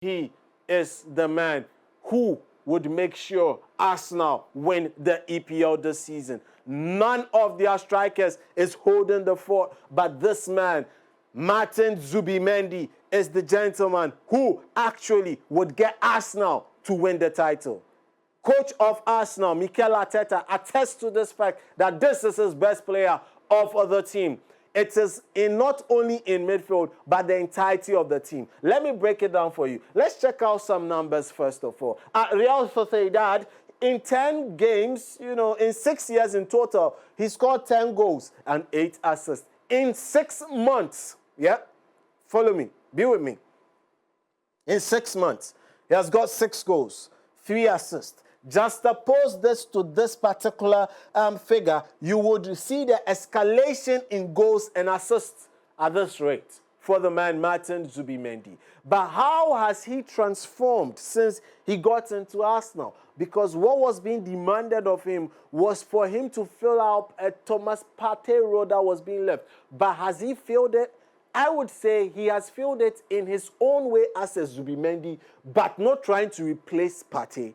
he is the man who would make sure Arsenal win the EPL this season. None of their strikers is holding the fort, but this man, Martin Zubimendi, is the gentleman who actually would get Arsenal to win the title. Coach of Arsenal, Mikel Arteta, attests to this fact that this is his best player of the team. It is not only in midfield, but the entirety of the team. Let me break it down for you. Let's check out some numbers first of all. Real Sociedad, in 10 games, in 6 years in total, he scored 10 goals and 8 assists. In 6 months, follow me, be with me. In 6 months, he has got 6 goals, 3 assists. Juxtapose this to this particular figure, you would see the escalation in goals and assists at this rate for the man Martin Zubimendi. But how has he transformed since he got into Arsenal? Because what was being demanded of him was for him to fill out a Thomas Partey role that was being left. But has he filled it? I would say he has filled it in his own way as a Zubimendi, but not trying to replace Partey.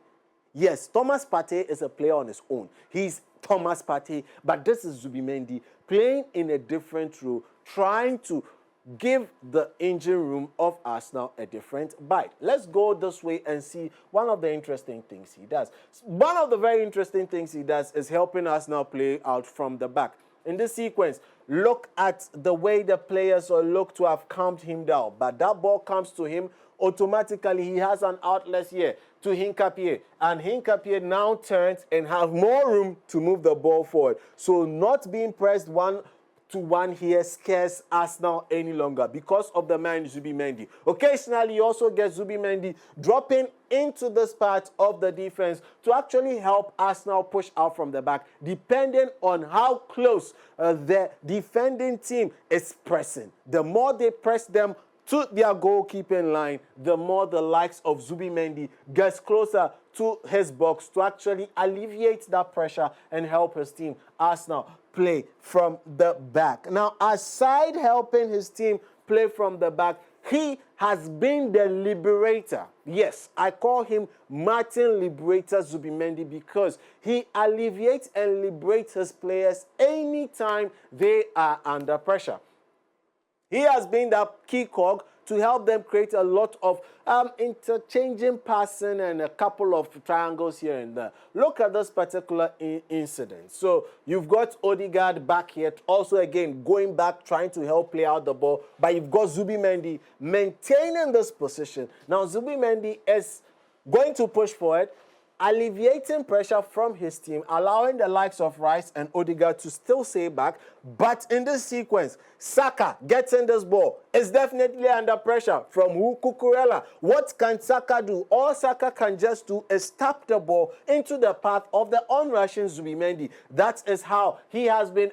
Yes, Thomas Partey is a player on his own. He's Thomas Partey, but this is Zubimendi playing in a different role, trying to give the engine room of Arsenal a different bite. Let's go this way and see one of the interesting things he does. One of the very interesting things he does is helping Arsenal play out from the back. In this sequence, look at the way the players look to have calmed him down, but that ball comes to him automatically. He has an outlet here to Hincapié, and Hincapié now turns and have more room to move the ball forward. So not being pressed 1-to-1 here scares Arsenal any longer because of the man Zubimendi. Occasionally, you also get Zubimendi dropping into this part of the defense to actually help Arsenal push out from the back, depending on how close the defending team is pressing. The more they press them to their goalkeeping line, the more the likes of Zubimendi gets closer to his box to actually alleviate that pressure and help his team, Arsenal, play from the back. Now, aside helping his team play from the back, he has been the liberator. Yes, I call him Martin Liberator Zubimendi because he alleviates and liberates his players anytime they are under pressure. He has been that key cog to help them create a lot of interchanging passing and a couple of triangles here and there. Look at this particular incident. So you've got Ødegaard back here, also again going back, trying to help play out the ball, but you've got Zubimendi maintaining this position. Now Zubimendi is going to push forward, alleviating pressure from his team, allowing the likes of Rice and Ødegaard to still stay back. But in this sequence, Saka gets in this ball. Is definitely under pressure from Cucurella. What can Saka do? All Saka can just do is tap the ball into the path of the onrushing Zubimendi. That is how he has been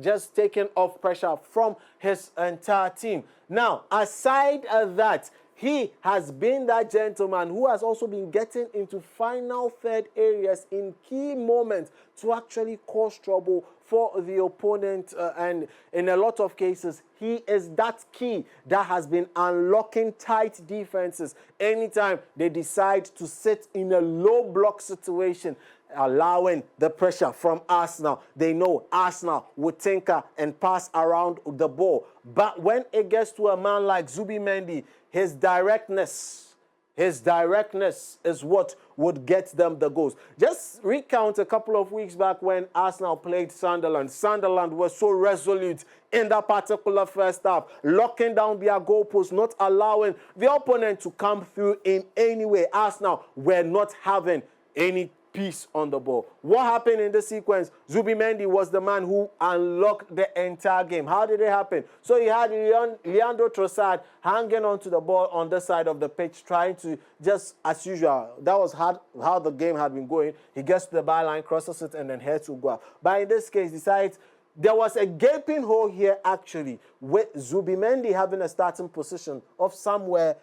just taken off pressure from his entire team. Now, aside of that, he has been that gentleman who has also been getting into final third areas in key moments to actually cause trouble for the opponent. And in a lot of cases, he is that key that has been unlocking tight defenses anytime they decide to sit in a low block situation, allowing the pressure from Arsenal. They know Arsenal will tinker and pass around the ball. But when it gets to a man like Zubimendi, his directness is what would get them the goals. Just recount a couple of weeks back when Arsenal played Sunderland. Sunderland was so resolute in that particular first half, locking down their goalposts, not allowing the opponent to come through in any way. Arsenal were not having any peace on the ball. What happened in the sequence? Zubimendi was the man who unlocked the entire game. How did it happen? So he had Leandro Trossard hanging onto the ball on the side of the pitch, trying to just, as usual, that was how the game had been going. He gets to the byline, crosses it, and then heads to go out. But in this case, decides there was a gaping hole here, actually, with Zubimendi having a starting position of somewhere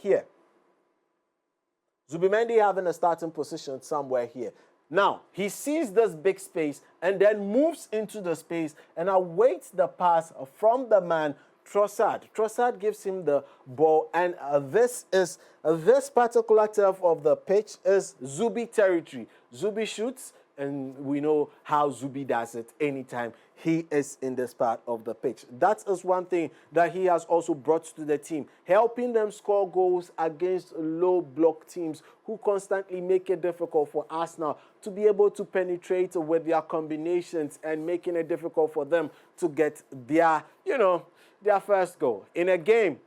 here. Zubimendi having a starting position somewhere here. Now, he sees this big space and then moves into the space and awaits the pass from the man Trossard gives him the ball, and this particular turf of the pitch is Zubi territory. Zubi shoots, and we know how Zubi does it anytime he is in this part of the pitch. That is one thing that he has also brought to the team, helping them score goals against low block teams who constantly make it difficult for Arsenal to be able to penetrate with their combinations and making it difficult for them to get their, their first goal. In a game,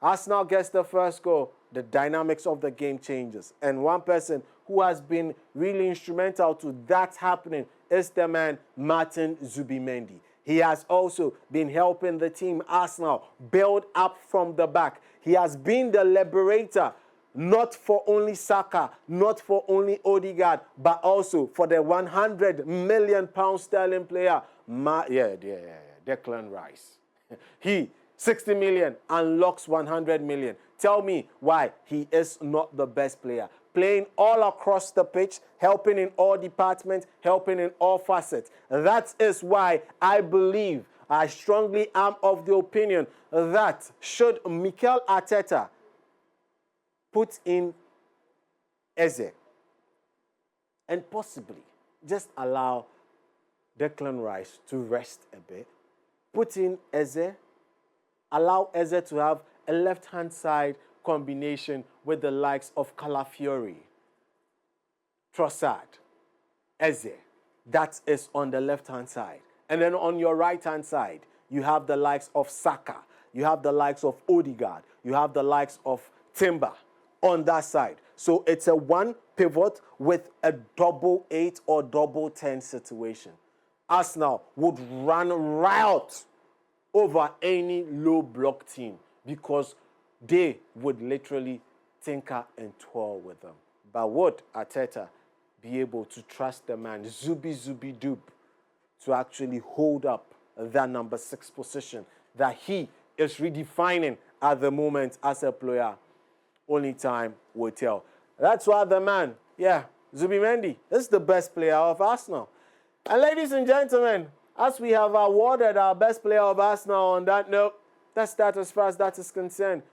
Arsenal gets the first goal, the dynamics of the game changes. And one person who has been really instrumental to that happening is the man Martin Zubimendi. He has also been helping the team Arsenal build up from the back. He has been the liberator, not for only Saka, not for only Ødegaard, but also for the 100 million pound sterling player, Declan Rice. He, 60 million, unlocks 100 million. Tell me why he is not the best player. Playing all across the pitch, helping in all departments, helping in all facets. That is why I strongly am of the opinion that should Mikel Arteta put in Eze and possibly just allow Declan Rice to rest a bit, put in Eze, allow Eze to have a left-hand side combination with the likes of Calafiori, Trossard, Eze. That is on the left-hand side. And then on your right-hand side, you have the likes of Saka, you have the likes of Ødegaard, you have the likes of Timber on that side. So it's a one pivot with a double 8 or double 10 situation. Arsenal would run riot over any low block team because they would literally tinker and toil with them. But would Arteta be able to trust the man, Zubi Doob, to actually hold up that number 6 position that he is redefining at the moment as a player? Only time will tell. That's why the man, Zubimendi, is the best player of Arsenal. And ladies and gentlemen, as we have awarded our best player of Arsenal on that note, that's that as far as that is concerned.